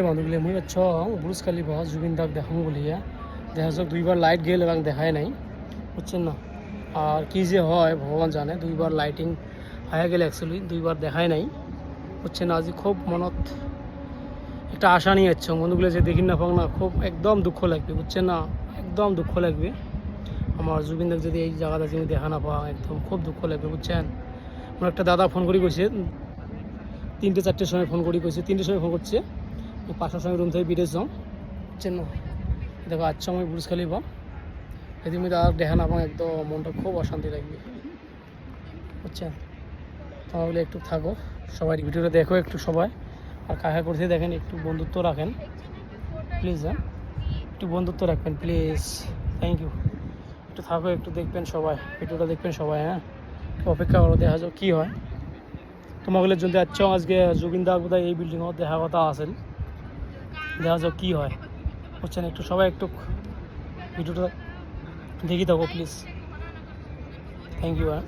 মানুহগুলি মই বুর্জ খালিফা জুবিন দাক দেখাম বলিয়া দেখা যাক দুইবার লাইট গেল এবং দেখায় নাই বুঝছেন না। আর কি যে হয় ভগবান জানে, দুইবার লাইটিং হয়ে গেলে অ্যাকচুয়ালি দুইবার দেখায় নাই বুঝছেন। আজি খুব মনত একটা আশা নিয়ে যাচ্ছ বন্ধুগুলো যে দেখি না পাক না, খুব একদম দুঃখ লাগবে বুঝছেন না, একদম দুঃখ লাগবে। আমার জুবিন দাক যদি এই জায়গাটা যদি দেখা না পাওয়া একদম খুব দুঃখ লাগবে বুঝছেন। আমার একটা দাদা ফোন করে কইছে 3-4টের সময় ফোন করে কইছে, 3টের সময় ফোন করছে 5টার সময় রুম থেকে বেরিয়ে যাও বুঝছেন না। দেখো আজ সময় বুর্জ খালিফা যদি আমি দাদা দেখা না পাও একদম মনটা খুব অশান্তি লাগবে বুঝছেন। তাহলে একটু থাকো সবাই, ভিডিওটা দেখো একটু সবাই, আর কাকা করতে দেখেন একটু বন্ধুত্ব রাখেন প্লিজ। হ্যাঁ একটু বন্ধুত্ব রাখবেন প্লিজ, থ্যাংক ইউ। একটু থাকো একটু দেখবেন সবাই, ভিডিওটা দেখবেন সবাই। হ্যাঁ অপেক্ষা করো, দেখা যাও কী হয়। তোমাগুলো যদি আচ্ছা আজকে জুবিন দা বোধ এই বিল্ডিংও দেখা কথা আছেন, দেখা যাও কী হয় বুঝছেন। একটু সবাই একটু ভিডিওটা দেখি থাকো প্লিজ, থ্যাংক ইউ। হ্যাঁ